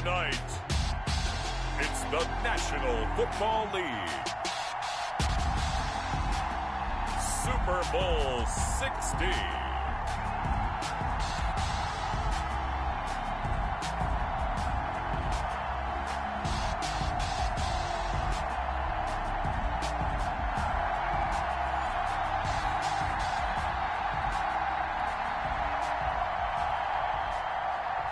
Tonight, it's the National Football League. Super Bowl 60.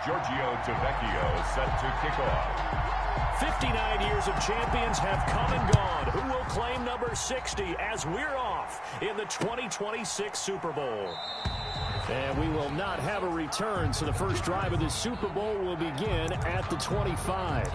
Giorgio Tavecchio set to kick off. 59 years of champions have come and gone. Who will claim number 60 as we're off in the 2026 Super Bowl? And we will not have a return, so the first drive of the Super Bowl will begin at the 25.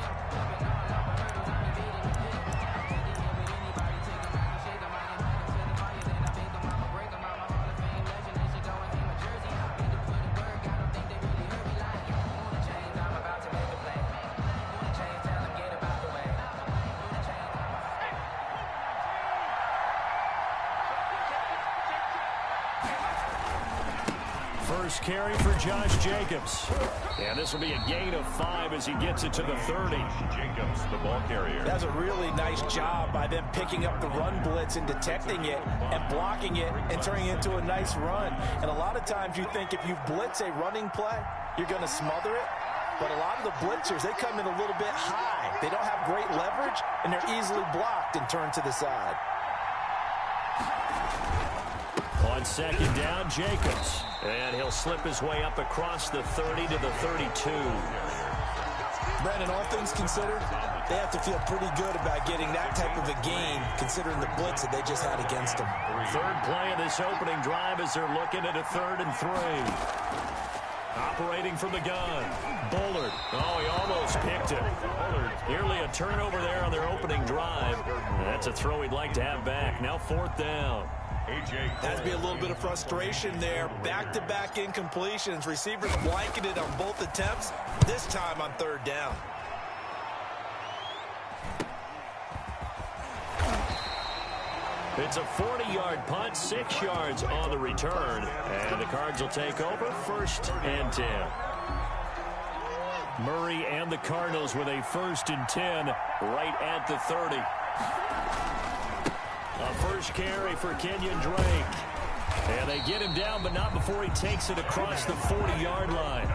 First carry for Josh Jacobs. And this will be a gain of 5 as he gets it to the 30. Jacobs, the ball carrier. That's a really nice job by them picking up the run blitz and detecting it and blocking it and turning it into a nice run. And a lot of times you think if you blitz a running play, you're going to smother it. But a lot of the blitzers, they come in a little bit high. They don't have great leverage, and they're easily blocked and turned to the side. On second down, Jacobs. And he'll slip his way up across the 30 to the 32. Brandon, all things considered, they have to feel pretty good about getting that type of a gain, considering the blitz that they just had against them. Third play of this opening drive as they're looking at a 3rd and 3. Operating from the gun. Bullard. Oh, he almost picked it. Nearly a turnover there on their opening drive. That's a throw he'd like to have back. Now 4th down. Has to be a little bit of frustration there. Back-to-back incompletions. Receivers blanketed on both attempts, this time on 3rd down. It's a 40-yard punt, 6 yards on the return. And the Cards will take over 1st and 10. Murray and the Cardinals with a 1st and 10 right at the 30. A first carry for Kenyon Drake. And they get him down, but not before he takes it across the 40-yard line.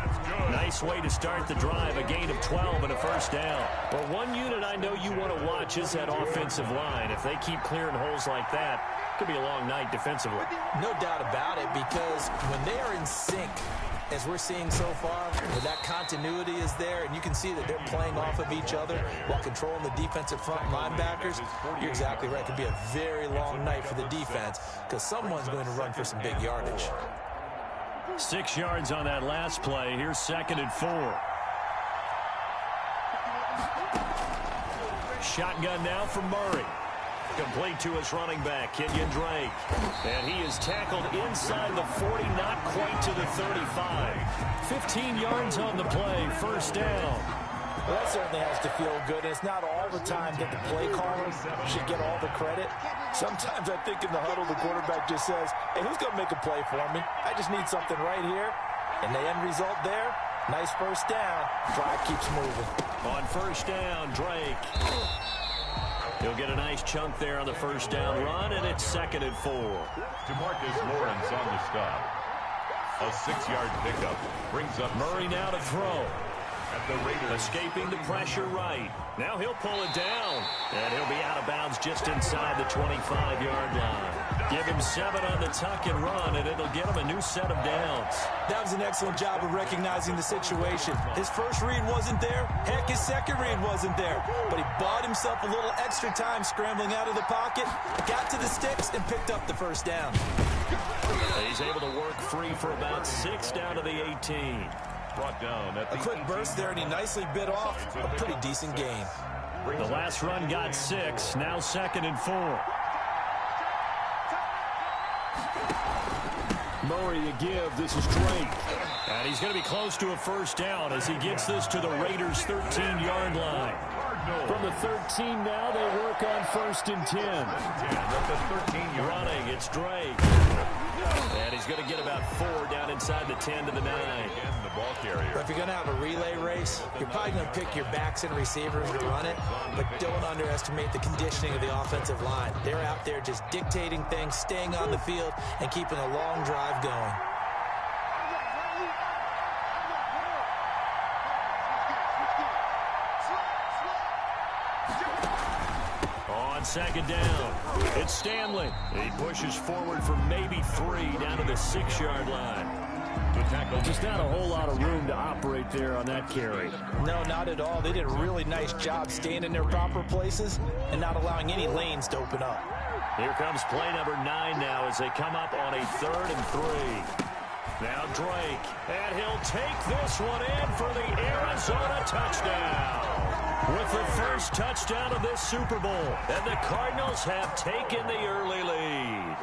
Nice way to start the drive, a gain of 12 and a 1st down. But one unit I know you want to watch is that offensive line. If they keep clearing holes like that, it could be a long night defensively. No doubt about it, because when they are in sync, as we're seeing so far, where that continuity is there, and you can see that they're playing off of each other while controlling the defensive front linebackers, you're exactly right. It could be a very long night for the defense because someone's going to run for some big yardage. 6 yards on that last play. Here's 2nd and 4. Shotgun now from Murray. Complete to his running back, Kenyon Drake. And he is tackled inside the 40, not quite to the 35. 15 yards on the play, 1st down. Well, that certainly has to feel good. And it's not all the time that the play caller should get all the credit. Sometimes I think in the huddle, the quarterback just says, hey, who's going to make a play for me? I just need something right here. And the end result there, nice 1st down. Drive keeps moving. On 1st down, Drake. He'll get a nice chunk there on the 1st down run, and it's 2nd and 4. DeMarcus Lawrence on the stop. A 6-yard pickup brings up Murray now to throw. At the Raiders. Escaping the pressure right. Now he'll pull it down. And he'll be out of bounds just inside the 25-yard line. Give him 7 on the tuck and run, and it'll get him a new set of downs. That was an excellent job of recognizing the situation. His first read wasn't there. Heck, his second read wasn't there. But he bought himself a little extra time scrambling out of the pocket, got to the sticks, and picked up the 1st down. He's able to work free for about 6 down to the 18. Brought down at the a quick burst there, and he nicely bit off a pretty decent gain. The last run got 6, now 2nd and 4. Murray to give. This is Drake. And he's going to be close to a 1st down as he gets this to the Raiders' 13-yard line. From the 13 now, they work on 1st and 10. Running, it's Drake. And he's going to get about 4 down inside the 10 to the 9. Again, the ball carrier. If you're going to have a relay race, you're probably going to pick your backs and receivers to run it, but don't underestimate the conditioning of the offensive line. They're out there just dictating things, staying on the field, and keeping a long drive going. Second down. It's Stanley. He pushes forward for maybe 3 down to the 6-yard line. The tackle. Just not a whole lot of room to operate there on that carry. No, not at all. They did a really nice job staying in their proper places and not allowing any lanes to open up. Here comes play number 9 now as they come up on a 3rd and 3. Now Drake. And he'll take this one in for the Arizona touchdown. With the first touchdown of this Super Bowl, and the Cardinals have taken the early lead.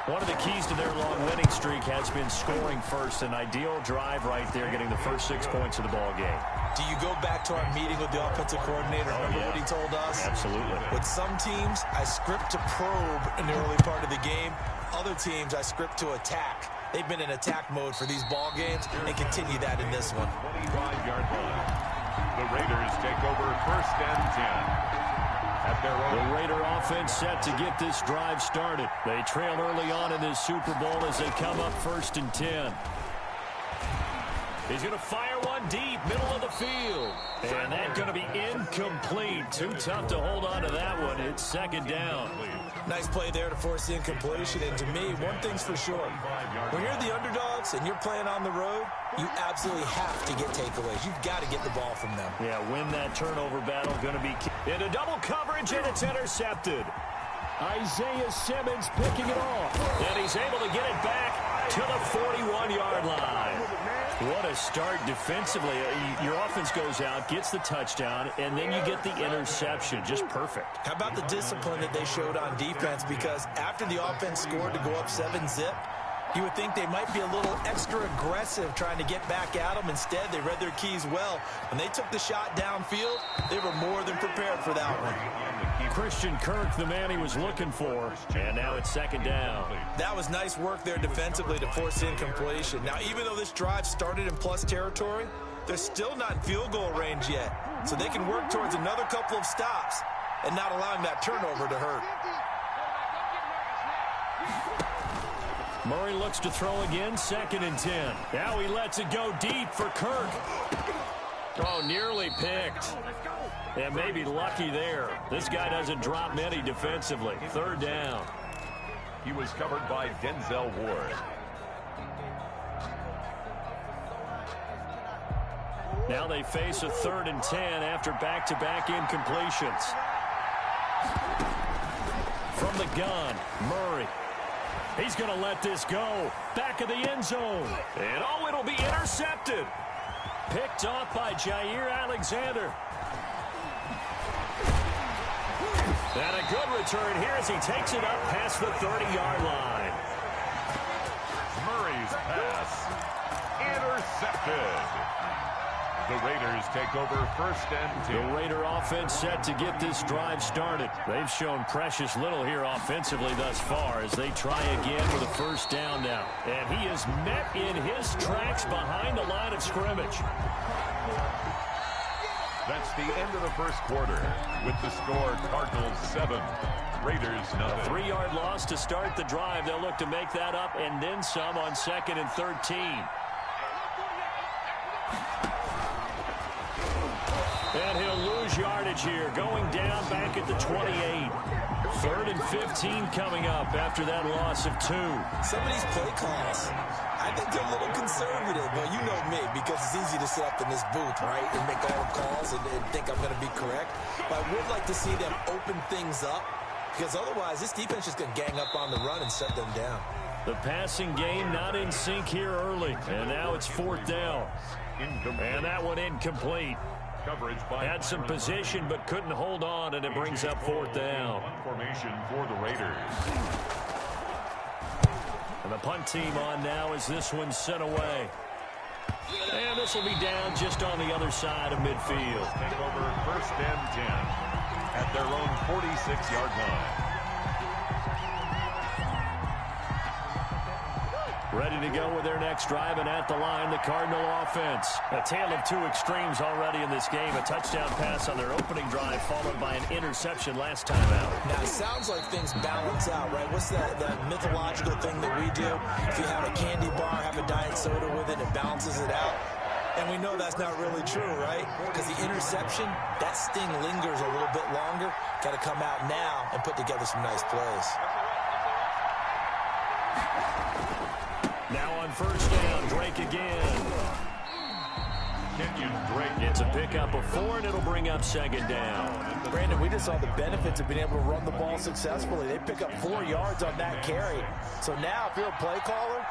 One of the keys to their long winning streak has been scoring first. An ideal drive right there, getting the first 6 points of the ball game. Do you go back to our meeting with the offensive coordinator? Remember what he told us? Absolutely. With some teams, I script to probe in the early part of the game. Other teams, I script to attack. They've been in attack mode for these ball games and continue that in this one. 25-yard line. The Raiders take over 1st and 10. At their own. The Raider offense set to get this drive started. They trail early on in this Super Bowl as they come up 1st and 10. He's going to fire one deep, middle of the field. And that's going to be incomplete. Too tough to hold on to that one. It's 2nd down. Nice play there to force the incompletion. And to me, one thing's for sure. When you're the underdogs and you're playing on the road, you absolutely have to get takeaways. You've got to get the ball from them. Yeah, win that turnover battle. Going to be into double coverage, and it's intercepted. Isaiah Simmons picking it off. And he's able to get it back to the 41-yard line. What a start defensively. Your offense goes out, gets the touchdown, and then you get the interception. Just perfect. How about the discipline that they showed on defense? Because after the offense scored to go up 7-zip, you would think they might be a little extra aggressive trying to get back at them. Instead, they read their keys well. When they took the shot downfield, they were more than prepared for that one. Christian Kirk, the man he was looking for, and now it's 2nd down. That was nice work there defensively to force incompletion. Now, even though this drive started in plus territory, they're still not in field goal range yet. So they can work towards another couple of stops and not allowing that turnover to hurt. Murray looks to throw again, 2nd and 10. Now he lets it go deep for Kirk. Oh, nearly picked. And maybe lucky there. This guy doesn't drop many defensively. 3rd down. He was covered by Denzel Ward. Now they face a 3rd and 10 after back-to-back incompletions. From the gun, Murray. He's going to let this go. Back of the end zone. And oh, it'll be intercepted. Picked off by Jair Alexander. And a good return here as he takes it up past the 30-yard line. Murray's pass intercepted. The Raiders take over 1st and 10. The Raider offense set to get this drive started. They've shown precious little here offensively thus far as they try again with a 1st down now. And he is met in his tracks behind the line of scrimmage. That's the end of the 1st quarter with the score Cardinals 7, Raiders 0. A 3-yard loss to start the drive. They'll look to make that up and then some on 2nd and 13. And he'll lose yardage here, going down back at the 28. 3rd and 15 coming up after that loss of 2. Some of these play calls, I think they're a little conservative, but you know me, because it's easy to sit up in this booth, right, and make all the calls and think I'm going to be correct. But I would like to see them open things up, because otherwise this defense is going to gang up on the run and shut them down. The passing game not in sync here early, and now it's 4th down. And that one incomplete. Had some position but couldn't hold on, and it brings up 4th down. Formation for the Raiders. And the punt team on now as this one's sent away. And this will be down just on the other side of midfield. Take over 1st and 10 at their own 46-yard line. Ready to go with their next drive, and at the line, the Cardinal offense. A tale of two extremes already in this game. A touchdown pass on their opening drive, followed by an interception last time out. Now, it sounds like things balance out, right? What's that mythological thing that we do? If you have a candy bar, have a diet soda with it, it balances it out. And we know that's not really true, right? Because the interception, that sting lingers a little bit longer. Got to come out now and put together some nice plays. Now on first down, Drake again. Drake. It's a pickup of 4, and it'll bring up second down. Brandon, we just saw the benefits of being able to run the ball successfully. They pick up 4 yards on that carry. So now, if you're a play caller,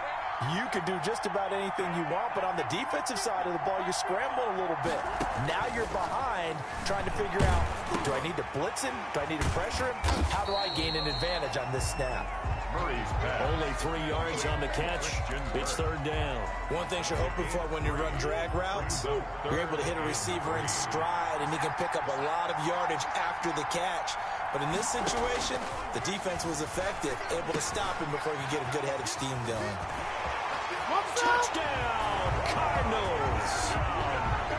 you can do just about anything you want, but on the defensive side of the ball, you scramble a little bit. Now you're behind, trying to figure out, do I need to blitz him? Do I need to pressure him? How do I gain an advantage on this snap? Only 3 yards on the catch. It's third down. One thing you're hoping for when you run drag routes, you're able to hit a receiver in stride, and he can pick up a lot of yardage after the catch. But in this situation, the defense was effective, able to stop him before he could get a good head of steam going. Touchdown, Cardinals.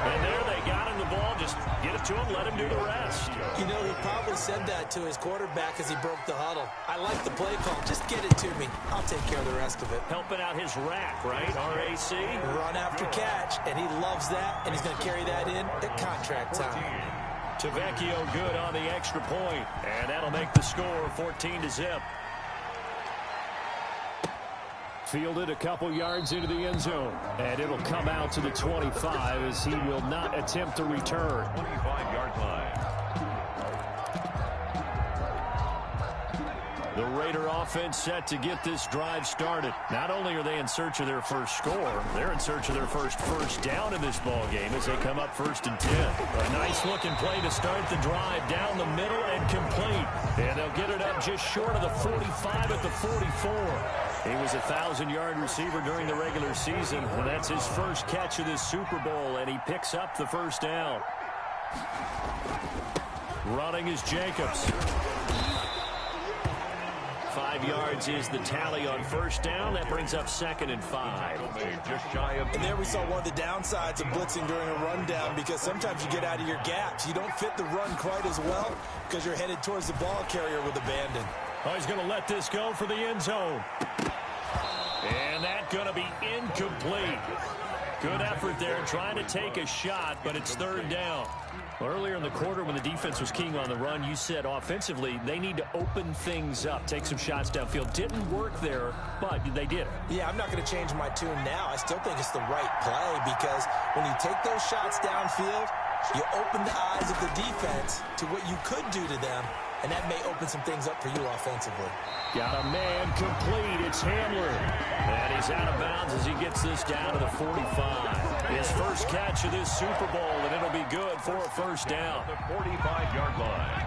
And there they got him the ball. Just get it to him, let him do the rest. You know, he probably said that to his quarterback as he broke the huddle. I like the play call. Just get it to me. I'll take care of the rest of it. Helping out his rack, right? RAC. Run after catch, and he loves that, and he's going to carry that in at contract time. Tavecchio good on the extra point, and that'll make the score 14-0. Fielded a couple yards into the end zone, and it'll come out to the 25 as he will not attempt to return. 25-yard line. The Raider offense set to get this drive started. Not only are they in search of their first score, they're in search of their first down in this ball game as they come up 1st and 10. A nice-looking play to start the drive down the middle and complete. And they'll get it up just short of the 45 at the 44. He was a 1,000-yard receiver during the regular season, and that's his first catch of this Super Bowl, and he picks up the first down. Running is Jacobs. 5 yards is the tally on first down. That brings up 2nd and 5. Just shy of. And there we saw one of the downsides of blitzing during a rundown, because sometimes you get out of your gaps. You don't fit the run quite as well because you're headed towards the ball carrier with abandon. Oh, he's going to let this go for the end zone. And that's going to be incomplete. Good effort there, trying to take a shot, but it's third down. Earlier in the quarter when the defense was keying on the run, you said offensively they need to open things up, take some shots downfield. Didn't work there, but they did it. Yeah, I'm not going to change my tune now. I still think it's the right play, because when you take those shots downfield, you open the eyes of the defense to what you could do to them, and that may open some things up for you offensively. Got a man complete. It's Hamler. And he's out of bounds as he gets this down to the 45. His first catch of this Super Bowl, and it'll be good for a first down. The 45-yard line.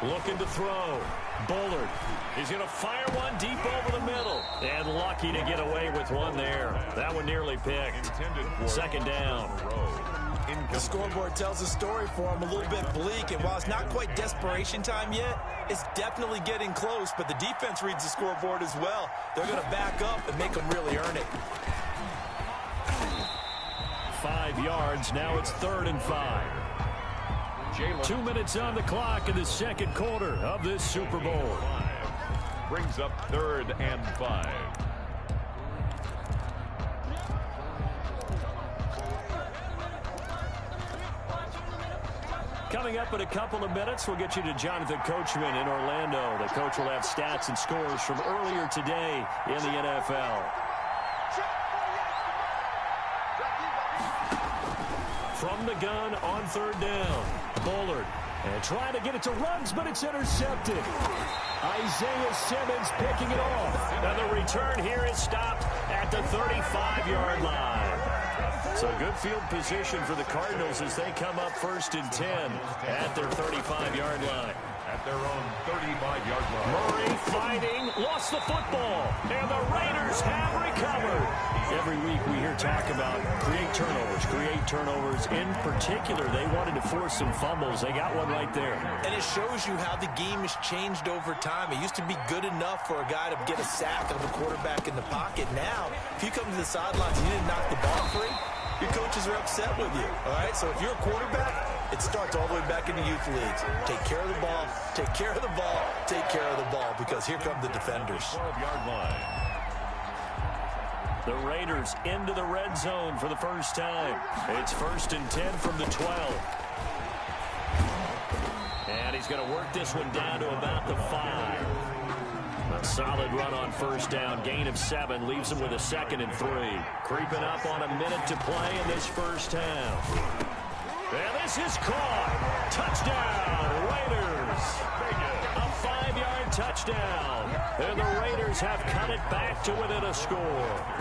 Looking to throw. Bullard. He's going to fire one deep over the middle. And lucky to get away with one there. That one nearly picked. Second down. The scoreboard tells a story for him, a little bit bleak, and while it's not quite desperation time yet, it's definitely getting close, but the defense reads the scoreboard as well. They're going to back up and make them really earn it. 5 yards. Now it's 3rd and 5. 2 minutes on the clock in the second quarter of this Super Bowl. Brings up 3rd and 5. Coming up in a couple of minutes, we'll get you to Jonathan Coachman in Orlando. The coach will have stats and scores from earlier today in the NFL. From the gun on 3rd down, Bullard. And trying to get it to Ruggs, but it's intercepted. Isaiah Simmons picking it off. And the return here is stopped at the 35-yard line. So good field position for the Cardinals as they come up 1st and 10 at their 35-yard line. At their own 35-yard line. Murray fighting, lost the football, and the Raiders have recovered. Every week we hear earlier talk about create turnovers. In particular, they wanted to force some fumbles. They got one right there. And it shows you how the game has changed over time. It used to be good enough for a guy to get a sack of a quarterback in the pocket. Now, if you come to the sidelines and you didn't knock the ball free, your coaches are upset with you. All right, so if you're a quarterback, it starts all the way back in the youth leagues. Take care of the ball, take care of the ball, take care of the ball, because here come the defenders. 12-yard line. The Raiders into the red zone for the first time. It's 1st and 10 from the 12. And he's going to work this one down to about the 5. A solid run on first down. Gain of 7 leaves him with a 2nd and 3. Creeping up on a minute to play in this first half. And this is caught. Touchdown, Raiders. A 5-yard touchdown. And the Raiders have cut it back to within a score.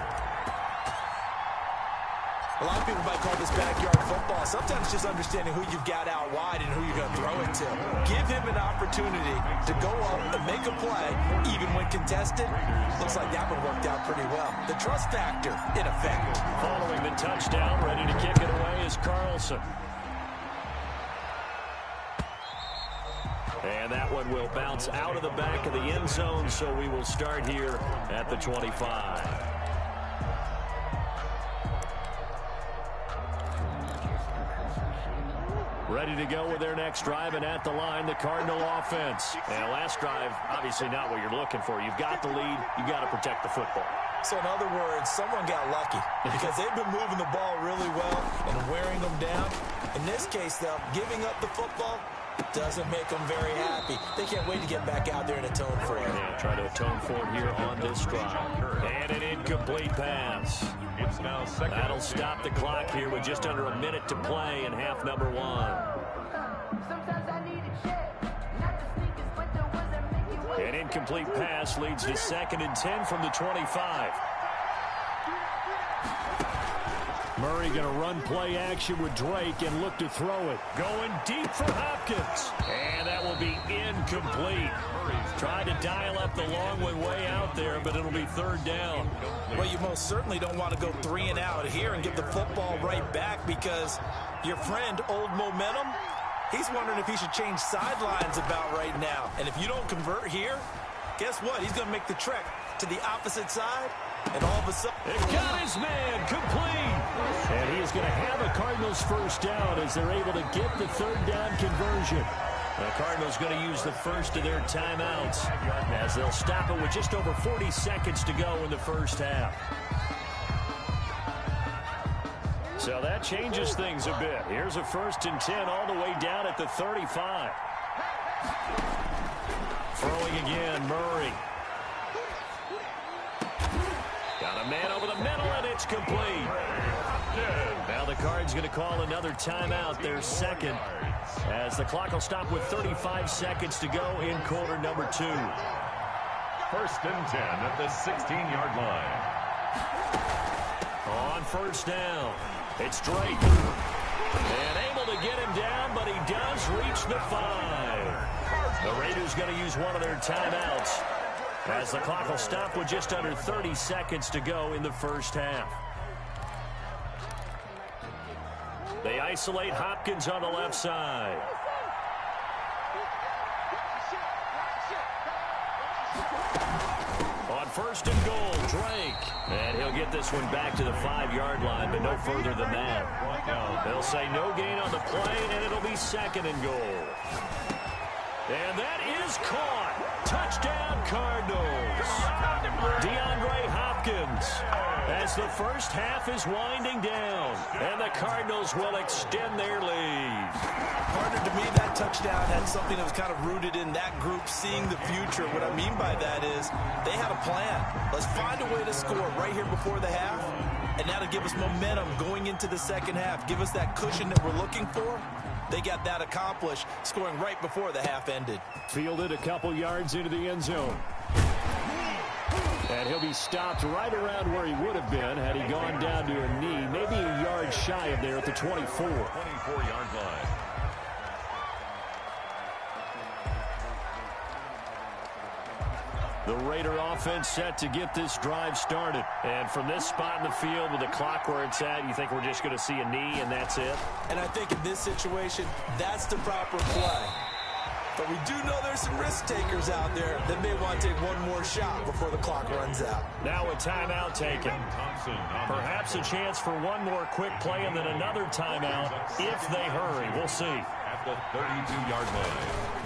A lot of people might call this backyard football. Sometimes just understanding who you've got out wide and who you're going to throw it to. Give him an opportunity to go up and make a play, even when contested. Looks like that one worked out pretty well. The trust factor, in effect. Following the touchdown, ready to kick it away is Carlson. And that one will bounce out of the back of the end zone, so we will start here at the 25. Ready to go with their next drive, and at the line, the Cardinal offense. And last drive, obviously not what you're looking for. You've got the lead. You've got to protect the football. So in other words, someone got lucky because they've been moving the ball really well and wearing them down. In this case, though, giving up the football doesn't make them very happy. They can't wait to get back out there and atone for it. Yeah, try to atone for it here on this drive. And an incomplete pass. It's now 2nd. That'll stop the clock here with just under a minute to play in half number 1. An incomplete pass leads to 2nd and 10 from the 25. Murray going to run play action with Drake and look to throw it. Going deep for Hopkins. And that will be incomplete. Tried to dial up the long one way out there, but it'll be 3rd down. Well, you most certainly don't want to go 3 and out here and give the football right back, because your friend, Old Momentum, he's wondering if he should change sidelines about right now. And if you don't convert here, guess what? He's going to make the trek to the opposite side. And all of a sudden, it got his man complete. And he is going to have a Cardinals first down as they're able to get the 3rd down conversion. The Cardinals going to use the first of their timeouts as they'll stop it with just over 40 seconds to go in the first half. So that changes things a bit. Here's a 1st and 10 all the way down at the 35. Throwing again, Murray. Got a man over the middle, and it's complete. Now the Cards going to call another timeout, their 2nd, as the clock will stop with 35 seconds to go in quarter number 2. 1st and 10 at the 16-yard line. On first down, it's Drake. And able to get him down, but he does reach the 5. The Raiders going to use one of their timeouts as the clock will stop with just under 30 seconds to go in the first half. They isolate Hopkins on the left side. On 1st and goal, Drake. And he'll get this one back to the 5-yard line, but no further than that. They'll say no gain on the play, and it'll be 2nd and goal. And that is caught. Touchdown, Cardinals. DeAndre Hopkins, as the first half is winding down, and the Cardinals will extend their lead. Partner, to me, that touchdown had something that was kind of rooted in that group seeing the future. What I mean by that is they had a plan. Let's find a way to score right here before the half, and that'll give us momentum going into the second half. Give us that cushion that we're looking for. They got that accomplished, scoring right before the half ended. Fielded a couple yards into the end zone. And he'll be stopped right around where he would have been had he gone down to a knee, maybe a yard shy of there at the 24. 24-yard line. The Raider offense set to get this drive started. And from this spot in the field with the clock where it's at, you think we're just going to see a knee and that's it? And I think in this situation, that's the proper play. But we do know there's some risk takers out there that may want to take one more shot before the clock runs out. Now a timeout taken. Perhaps a chance for one more quick play and then another timeout if they hurry. We'll see. At the 32-yard line.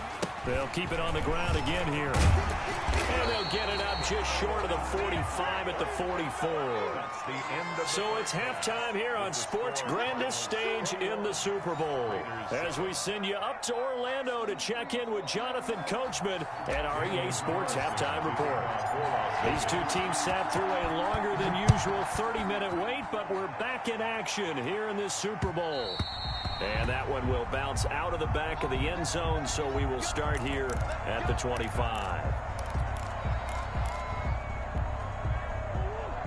They'll keep it on the ground again here. And they'll get it up just short of the 45 at the 44. So it's halftime here on sports' grandest stage in the Super Bowl. As we send you up to Orlando to check in with Jonathan Coachman and our EA Sports Halftime Report. These two teams sat through a longer than usual 30-minute wait, but we're back in action here in this Super Bowl. And that one will bounce out of the back of the end zone, so we will start here at the 25.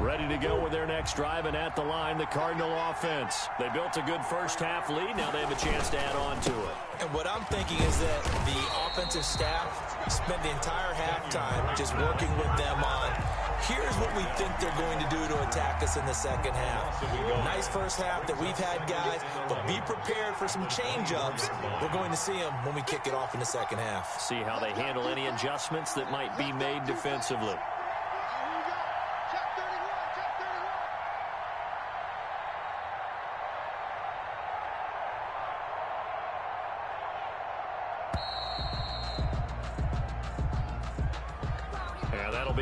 Ready to go with their next drive, and at the line, the Cardinal offense. They built a good first-half lead. Now they have a chance to add on to it. And what I'm thinking is that the offensive staff spent the entire halftime just working with them on, here's what we think they're going to do to attack us in the second half. Nice first half that we've had, guys, but be prepared for some change-ups. We're going to see them when we kick it off in the second half. See how they handle any adjustments that might be made defensively.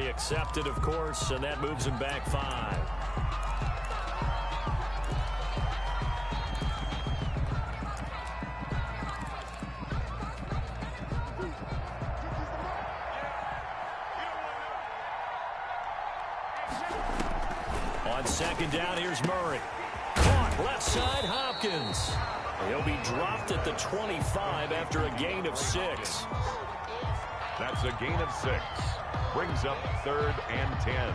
Accepted, of course, and that moves him back 5. On second down, here's Murray. Caught left side, Hopkins. He'll be dropped at the 25 after a gain of 6. That's a gain of 6. Brings up 3rd and 10.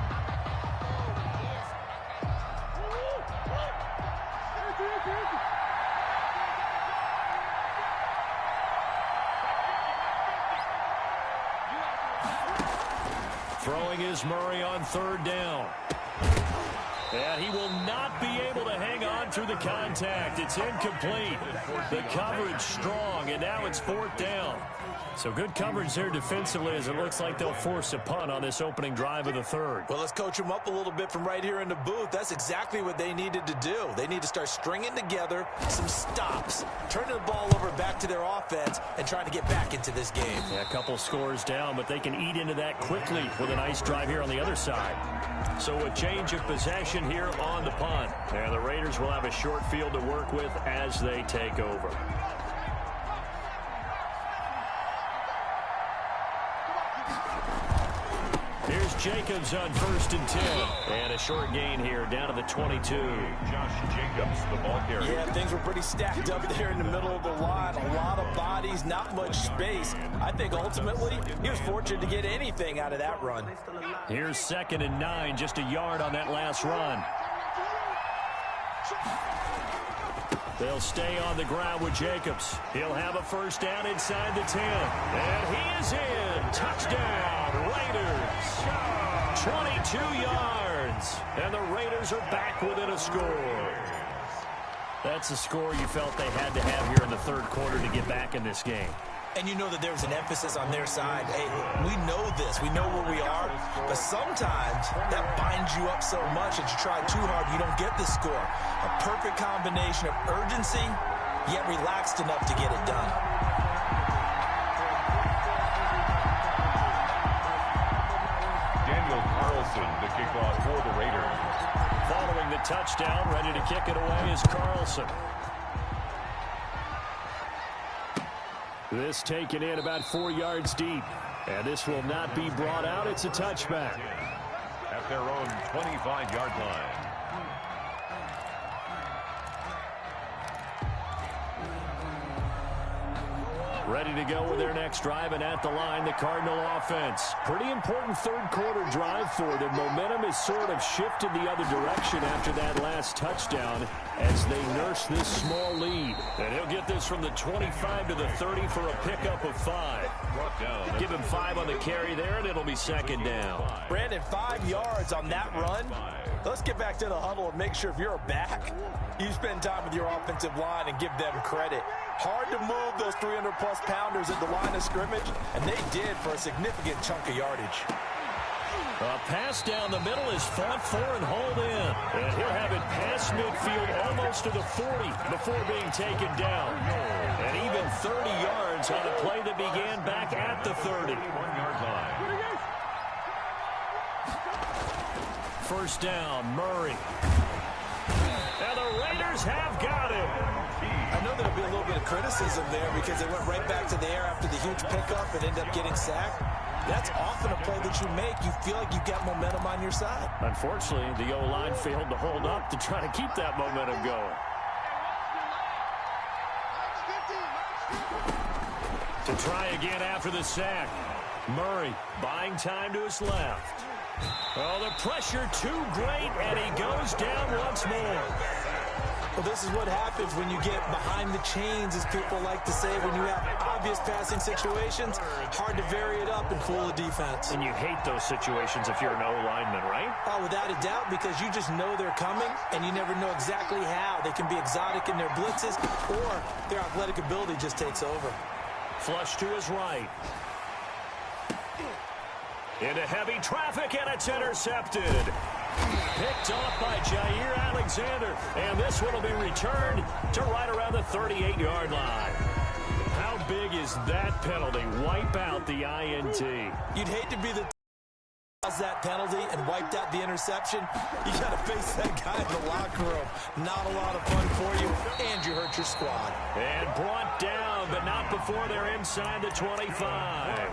Throwing is Murray on 3rd down. And he will not be able to hang on through the contact. It's incomplete. The coverage strong, and now it's 4th down. So good coverage there defensively as it looks like they'll force a punt on this opening drive of the 3rd. Well, let's coach them up a little bit from right here in the booth. That's exactly what they needed to do. They need to start stringing together some stops, turning the ball over back to their offense, and trying to get back into this game. Yeah, a couple scores down, but they can eat into that quickly with a nice drive here on the other side. So a change of possession here on the punt. And the Raiders will have a short field to work with as they take over. Here's Jacobs on 1st and 10. And a short gain here down to the 22. Josh Jacobs, the ball carrier. Yeah, things were pretty stacked up there in the middle of the line. A lot of bodies, not much space. I think ultimately he was fortunate to get anything out of that run. Here's 2nd and 9, just a yard on that last run. They'll stay on the ground with Jacobs. He'll have a 1st down inside the 10. And he is in. Touchdown, Raiders. 22 yards. And the Raiders are back within a score. That's a score you felt they had to have here in the 3rd quarter to get back in this game. And you know that there's an emphasis on their side. Hey, we know this. We know where we are. But sometimes that binds you up so much that you try too hard, you don't get the score. A perfect combination of urgency, yet relaxed enough to get it done. Daniel Carlson, the kickoff for the Raiders. Following the touchdown, ready to kick it away is Carlson. This taken in about 4 yards deep. And this will not be brought out. It's a touchback. At their own 25-yard line. Ready to go with their next drive, and at the line, the Cardinal offense. Pretty important 3rd quarter drive for them. Momentum has sort of shifted the other direction after that last touchdown. as they nurse this small lead. And he'll get this from the 25 to the 30 for a pickup of 5. Give him 5 on the carry there, and it'll be second down. Brandon, 5 yards on that run. Let's get back to the huddle and make sure if you're a back, you spend time with your offensive line and give them credit. Hard to move those 300-plus pounders at the line of scrimmage, and they did for a significant chunk of yardage. A pass down the middle is fought for and hauled in. And he'll have it past midfield almost to the 40 before being taken down. And even 30 yards on a play that began back at the 30. 1-yard line. First down, Murray. And the Raiders have got him. I know there'll be a little bit of criticism there because they went right back to the air after the huge pickup and ended up getting sacked. That's often a play that you make. You feel like you've got momentum on your side. Unfortunately, the O-line failed to hold up to try to keep that momentum going. To try again after the sack. Murray buying time to his left. Oh, the pressure too great, and he goes down once more. Well, this is what happens when you get behind the chains, as people like to say, when you have obvious passing situations. Hard to vary it up and fool the defense. And you hate those situations if you're an O-lineman, right? Oh, without a doubt, because you just know they're coming, and you never know exactly how. They can be exotic in their blitzes, or their athletic ability just takes over. Flush to his right. Into heavy traffic, and it's intercepted. Picked off by Jair Alexander, and this one will be returned to right around the 38-yard line. How big is that penalty? Wipe out the INT. You'd hate to be the that penalty and wiped out the interception. You got to face that guy in the locker room. Not a lot of fun for you, and you hurt your squad. And brought down, but not before they're inside the 25.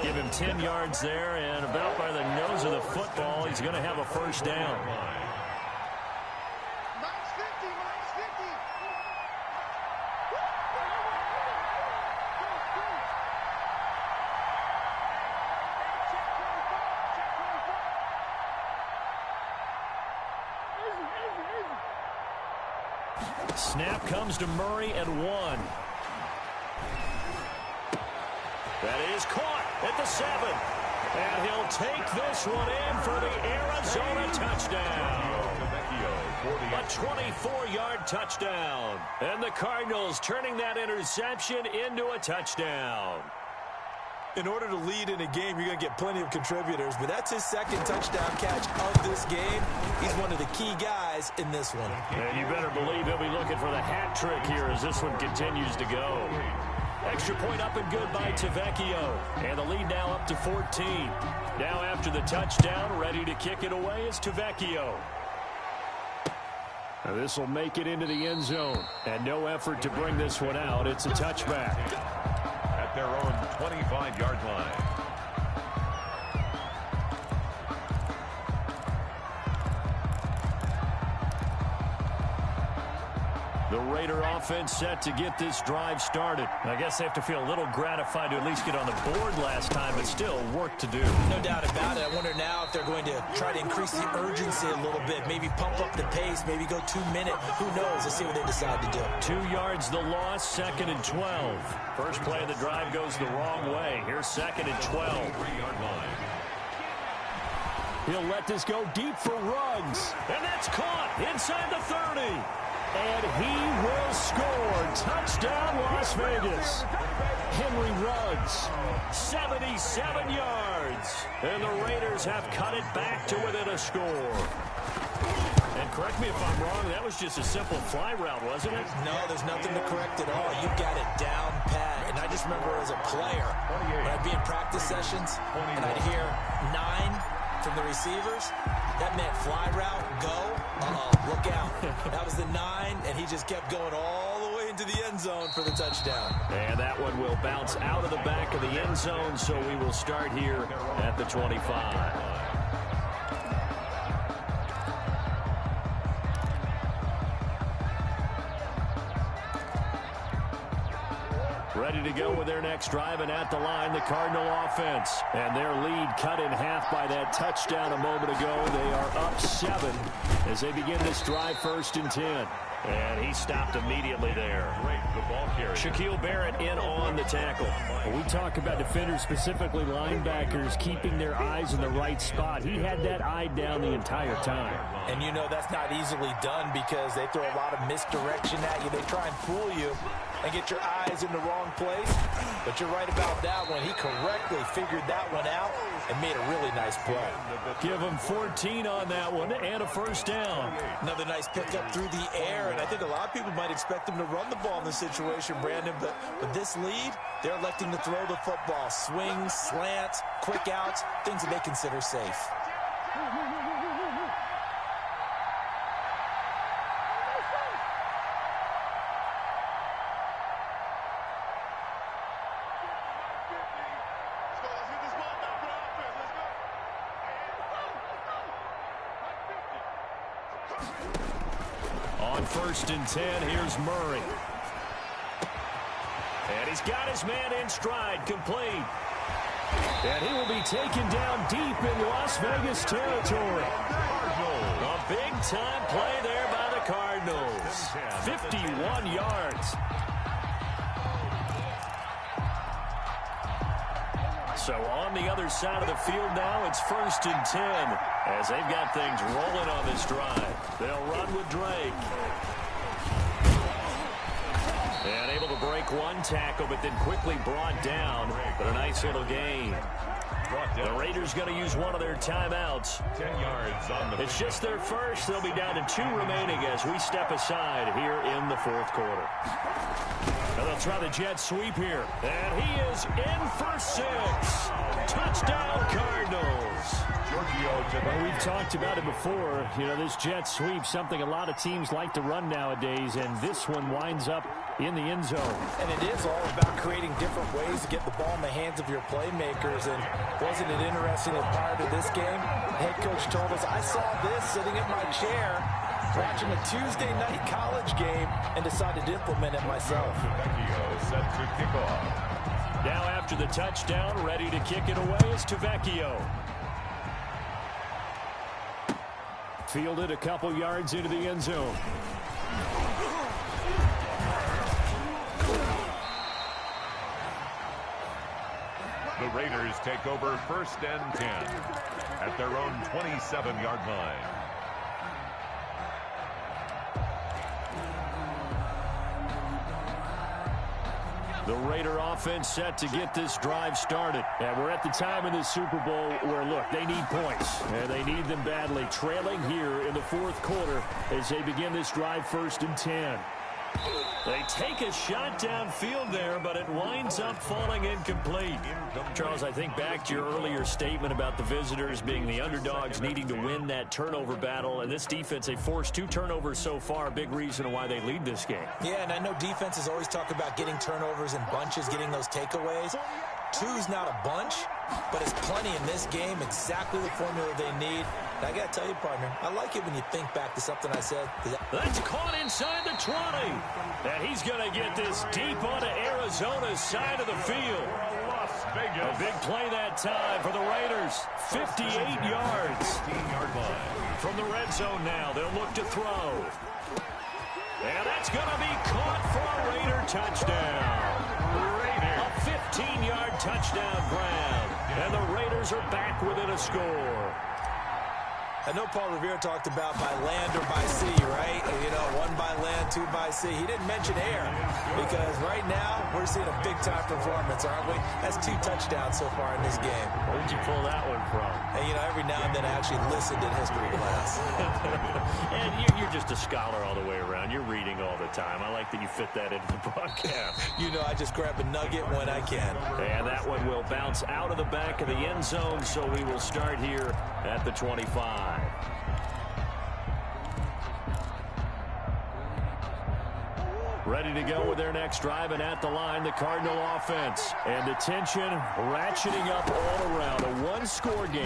Give him 10 yards there, and about by the nose of the football, he's going to have a first down. Snap comes to Murray at 1. That is caught at the 7. And he'll take this one in for the Arizona touchdown. A 24-yard touchdown. And the Cardinals turning that interception into a touchdown. In order to lead in a game, you're going to get plenty of contributors, but that's his second touchdown catch of this game. He's one of the key guys in this one. And you better believe he'll be looking for the hat trick here as this one continues to go. Extra point up and good by Tavecchio. And the lead now up to 14. Now after the touchdown, ready to kick it away is Tavecchio. Now this will make it into the end zone. And no effort to bring this one out. It's a touchback. Their own 25-yard line. The Raider offense set to get this drive started. I guess they have to feel a little gratified to at least get on the board last time, but still work to do. No doubt about it. I wonder now if they're going to try to increase the urgency a little bit, maybe pump up the pace, maybe go 2-minute. Who knows? Let's see what they decide to do. 2 yards the loss, 2nd and 12. First play of the drive goes the wrong way. Here's 2nd and 12. 3-yard line. He'll let this go deep for Ruggs. And that's caught inside the 30. And he will score. Touchdown, Las Vegas. Henry Ruggs, 77 yards. And the Raiders have cut it back to within a score. And correct me if I'm wrong, that was just a simple fly route, wasn't it? No, there's nothing to correct at all. You got it down pat. And I just remember as a player, when I'd be in practice sessions, and I'd hear 9 from the receivers, that meant fly route, go, look out. That was the 9, and he just kept going all the way into the end zone for the touchdown. And that one will bounce out of the back of the end zone, so we will start here at the 25. Ready to go with their next drive, and at the line, the Cardinal offense. And their lead cut in half by that touchdown a moment ago. They are up 7 as they begin this drive, 1st and 10. And he stopped immediately there. Shaquille Barrett in on the tackle. Well, we talk about defenders, specifically linebackers, keeping their eyes in the right spot. He had that eye down the entire time. And you know that's not easily done because they throw a lot of misdirection at you. They try and fool you and get your eyes in the wrong place. But you're right about that one. He correctly figured that one out and made a really nice play. Give him 14 on that one and a first down. Another nice pickup through the air, and I think a lot of people might expect him to run the ball in this situation, Brandon, but with this lead, they're electing to throw the football. Swings, slants, quick outs, things that they consider safe. On 1st and 10, here's Murray. And he's got his man in stride, complete. And he will be taken down deep in Las Vegas territory. A big-time play there by the Cardinals. 51 yards. So on the other side of the field now, it's 1st and 10 as they've got things rolling on this drive. They'll run with Drake. And able to break one tackle, but then quickly brought down. But a nice little gain. The Raiders going to use one of their timeouts. 10 yards on the It's just their first. They'll be down to 2 remaining as we step aside here in the 4th quarter. And they'll try the jet sweep here. And he is in for 6. Touchdown, Cardinals. Well, we've talked about it before. You know, this jet sweep, something a lot of teams like to run nowadays, and this one winds up in the end zone. And it is all about creating different ways to get the ball in the hands of your playmakers. And wasn't it interesting that prior to this game, the head coach told us, I saw this sitting in my chair watching a Tuesday night college game and decided to implement it myself. Set to kick off. Now after the touchdown, ready to kick it away is Tavecchio. Fielded a couple yards into the end zone. The Raiders take over 1st and 10 at their own 27-yard line. The Raider offense set to get this drive started. And we're at the time in the Super Bowl where, look, they need points. And they need them badly. Trailing here in the 4th quarter as they begin this drive 1st and 10. They take a shot downfield there, but it winds up falling incomplete. Charles, I think back to your earlier statement about the visitors being the underdogs, needing to win that turnover battle. And this defense, they forced 2 turnovers so far, a big reason why they lead this game. Yeah, and I know defenses always talk about getting turnovers in bunches, getting those takeaways. 2's not a bunch, but it's plenty in this game, exactly the formula they need. And I got to tell you, partner, I like it when you think back to something I said. That's caught inside the 20. And he's going to get this deep onto Arizona's side of the field. A big play that time for the Raiders. 58 yards. 15-yard line. From the red zone now, they'll look to throw. And that's going to be caught for a Raider touchdown. A 15-yard touchdown grab. And the Raiders are back within a score. I know Paul Revere talked about by land or by sea, right? You know, 1 by land, 2 by sea. He didn't mention air because right now we're seeing a big-time performance, aren't we? That's 2 touchdowns so far in this game. Where did you pull that one from? And, you know, every now and then I actually listened in history class. And you're just a scholar all the way around. You're reading all the time. I like that you fit that into the broadcast. You know, I just grab a nugget when I can. And that one will bounce out of the back of the end zone, so we will start here at the 25. Ready to go with their next drive, and at the line, the Cardinal offense. And the tension ratcheting up all around. A 1-score game,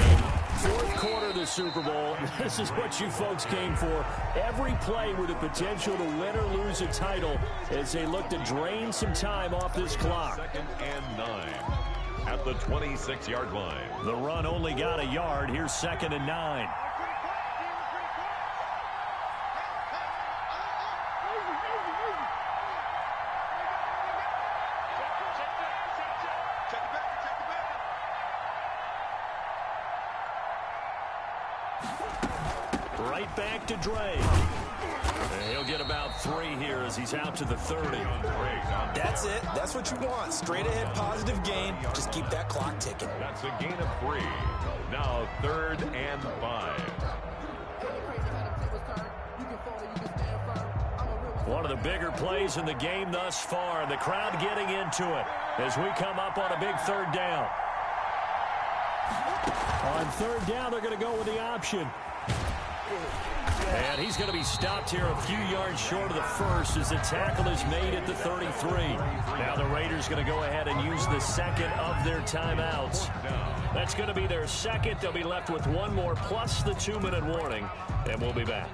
4th quarter of the Super Bowl. This is what you folks came for. Every play with the potential to win or lose a title as they look to drain some time off this clock. 2nd and 9 at the 26-yard line. The run only got a yard. Here's 2nd and 9. Right back to Drake. And he'll get about 3 here as he's out to the 30. That's it. That's what you want. Straight ahead positive gain. Just keep that clock ticking. That's a gain of 3. Now 3rd and 5. One of the bigger plays in the game thus far. The crowd getting into it as we come up on a big 3rd down. On 3rd down, they're going to go with the option. And he's going to be stopped here a few yards short of the first as the tackle is made at the 33. Now the Raiders going to go ahead and use the second of their timeouts. That's going to be their second. They'll be left with 1 more plus the 2-minute warning, and we'll be back.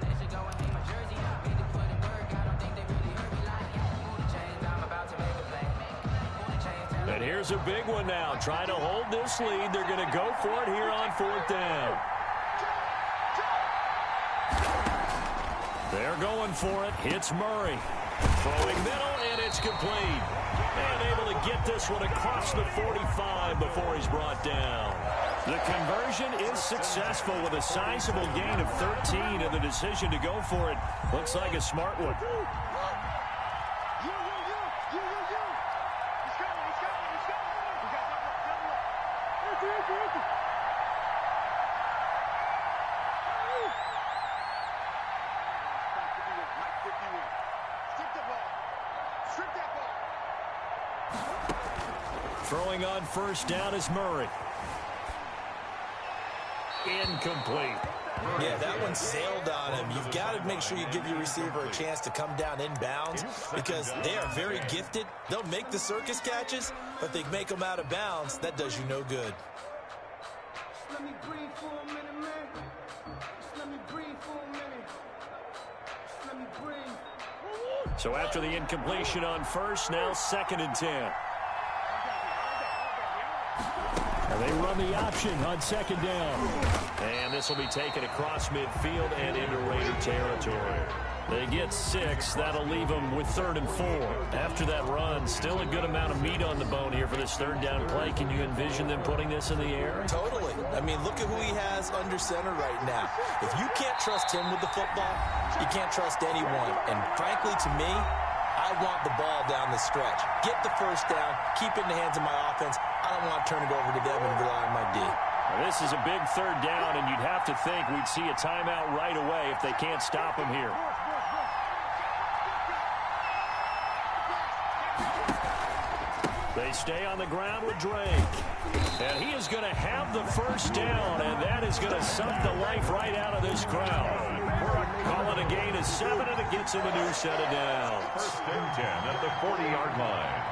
And here's a big one now. Trying to hold this lead. They're going to go for it here on 4th down. They're going for it. Hits Murray. Throwing middle, and it's complete. And able to get this one across the 45 before he's brought down. The conversion is successful with a sizable gain of 13, and the decision to go for it looks like a smart one. Throwing on 1st down is Murray. Incomplete. Yeah, that one sailed on him. You've got to make sure you give your receiver a chance to come down inbounds because they are very gifted. They'll make the circus catches, but they make them out of bounds. That does you no good. Let me breathe for a minute, man. Let me breathe for a minute. Let me breathe. So after the incompletion on 1st, now 2nd and 10. And they run the option on 2nd down. And this will be taken across midfield and into Raider territory. They get 6. That'll leave them with 3rd and 4. After that run, still a good amount of meat on the bone here for this 3rd down play. Can you envision them putting this in the air? Totally. I mean, look at who he has under center right now. If you can't trust him with the football, you can't trust anyone. And frankly, to me, I want the ball down the stretch. Get the 1st down, keep it in the hands of my offense. I don't want to turn it over to them and rely on my D. Now, this is a big 3rd down, and you'd have to think we'd see a timeout right away if they can't stop him here. They stay on the ground with Drake. And he is going to have the 1st down, and that is going to suck the life right out of this crowd. Call it a gain of 7, and it gets him a new set of downs. 1st and 10 at the 40-yard line.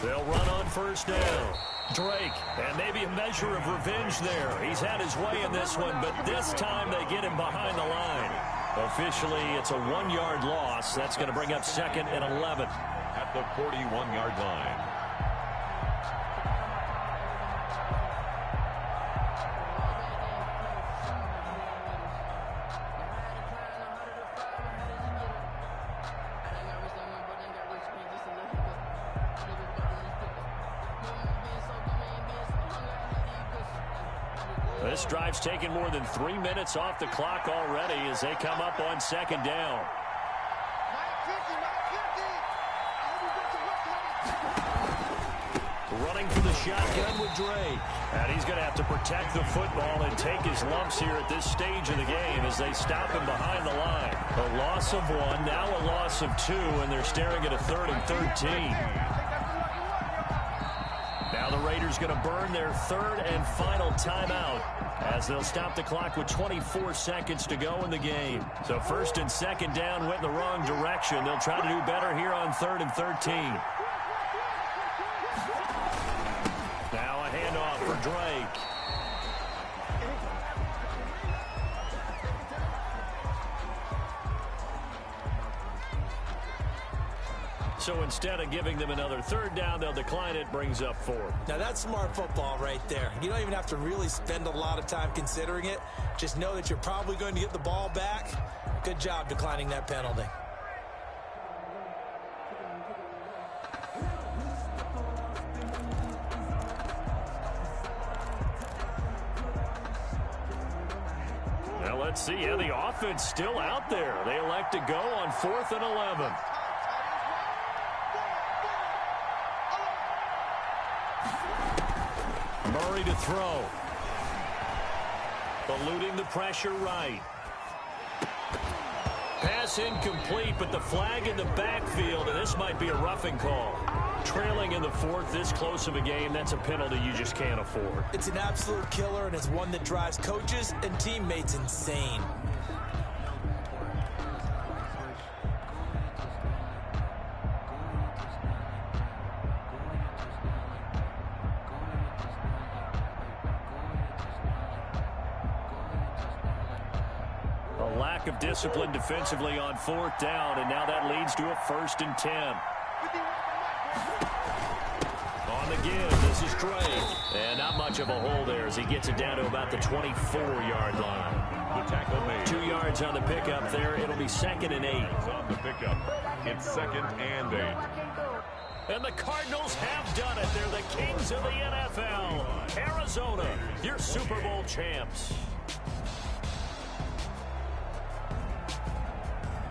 They'll run on 1st down. Drake, and maybe a measure of revenge there. He's had his way in this one, but this time they get him behind the line. Officially, it's a 1-yard loss. That's going to bring up 2nd and 11. At the 41-yard line. This drive's taken more than 3 minutes off the clock already as they come up on 2nd down. Running for the shotgun with Drake. And he's going to have to protect the football and take his lumps here at this stage of the game as they stop him behind the line. A loss of 1, now a loss of 2, and they're staring at a 3rd and 13. Now the Raiders going to burn their 3rd and final timeout as they'll stop the clock with 24 seconds to go in the game. So 1st and 2nd down went in the wrong direction. They'll try to do better here on 3rd and 13. Now a handoff for Drake. so instead of giving them another third down, they'll decline it, brings up 4. Now, that's smart football right there. You don't even have to really spend a lot of time considering it. Just know that you're probably going to get the ball back. Good job declining that penalty. Now, let's see. Yeah, the offense still out there. They elect to go on 4th and 11. Murray to throw. Eluding the pressure right. Pass incomplete, but the flag in the backfield, and this might be a roughing call. Trailing in the 4th, this close of a game, that's a penalty you just can't afford. It's an absolute killer, and it's one that drives coaches and teammates insane. Lack of discipline defensively on 4th down, and now that leads to a 1st and 10. On the give, this is Drake. And not much of a hole there as he gets it down to about the 24-yard line. The tackle made. 2 yards on the pickup there. It'll be 2nd and 8. On the pickup. It's 2nd and 8. And the Cardinals have done it. They're the kings of the NFL. Arizona, your Super Bowl champs.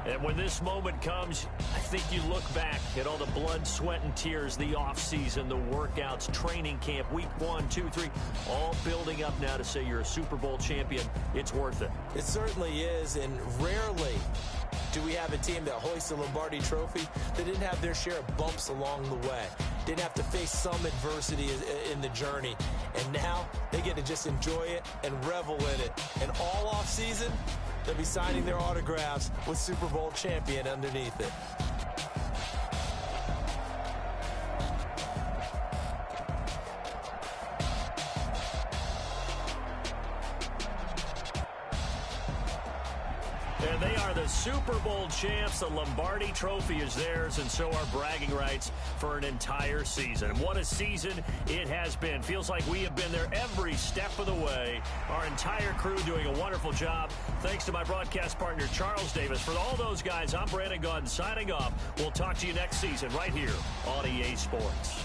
And when this moment comes, I think you look back at all the blood, sweat, and tears, the offseason, the workouts, training camp, week 1, 2, 3, all building up now to say you're a Super Bowl champion. It's worth it. It certainly is, and rarely do we have a team that hoists a Lombardi trophy that didn't have their share of bumps along the way, didn't have to face some adversity in the journey, and now they get to just enjoy it and revel in it. And all offseason, they'll be signing their autographs with Super Bowl champion underneath it. And they are the Super Bowl champs. The Lombardi Trophy is theirs, and so are bragging rights for an entire season. What a season it has been. Feels like we have been there every step of the way. Our entire crew doing a wonderful job. Thanks to my broadcast partner, Charles Davis. For all those guys, I'm Brandon Gaudin signing off. We'll talk to you next season right here on EA Sports.